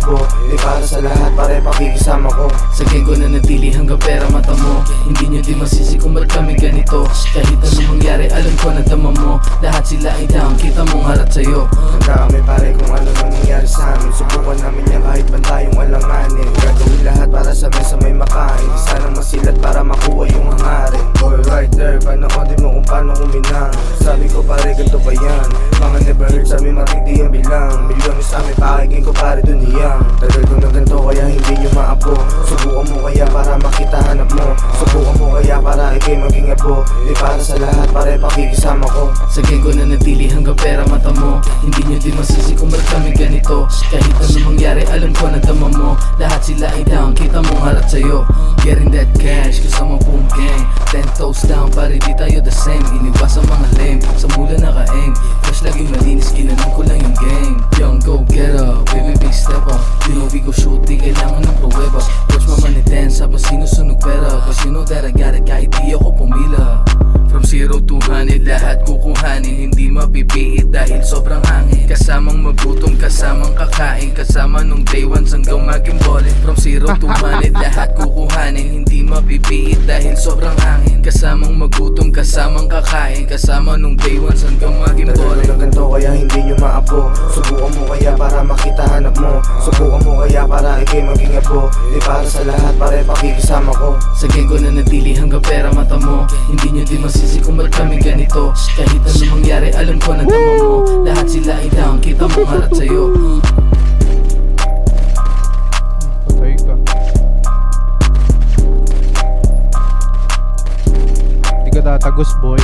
abo. Di para sa lahat, pare pakikisama ko. Sa gang ko na natili hanggang pera mata mo. Hindi nyo di masisi kung ba't kami ganito. Kahit anong mangyari, alam ko na dama mo. Lahat sila ay down, kita mong harap sa'yo. Handa kami pare kung ano man nangyari sa amin. Subukan namin yan kahit ba tayong alanganin. Gagawin lahat para sa mesa may makain. Di sanang masilat para makuha yung hangarin. Boy right there, panoodin mo kung paano kuminang. Sabi ko pare ganito ba yan? Mga never heard sa amin matindi ang bilang. Milyones sa amin pakiging ko pare dun hiyang. Tagal ko na ganito kaya hindi nyo maapo. Subukan mo kaya para makita hanap mo. Subukan mo kaya para ikay maging abo. Di para sa lahat pare pakikisama ko. Sa gang ko na natili hanggang pera mata mo. Hindi nyo di masisi kung ba't kami ganito. Kahit anong mangyari, alam ko na dama mo. Lahat sila ay down, kita mong harap sa'yo. Getting that cash, kasama boom gang. 10 toes down, pare di tayo the same. Iniwas ang mga lame, sa mula naka-aim. Fresh laging malinis, ginanong ko lang yung game. Young go get up, baby big step up. You know we go shoot, di kailangan ng pruweba. Watch my money dance, habang sinusunog pera. Cause you know that I got it, kahit di ako pumila. From 0 to 100, lahat kukuhanin. Hindi mapipiit dahil sobrang hangin. Kasamang magutom, kasamang kakain. Kasama nung day 1 hanggang maging bowling. From 0 to 100, lahat kukuhanin. Hindi mapipiit dahil sobrang hangin. Kasamang magutom, kasamang kakain. Kasama nung day 1 hanggang maging bowling. Tagal ganito kaya hindi nyo maapo. Subukan mo kaya para makita hanap mo. Subukan mo kaya para ikay maging abo. Di para sa lahat pare pakikisama ko. Sa gang ko na natili hanggang pera mata mo. Hindi nyo di masisi kung ba't kami ganito. Kahit anong mangyari, alam ko na dama mo. Lahat sila ay down, kita mong harap sa'yo. Patay ka. Di ka tatagos boy.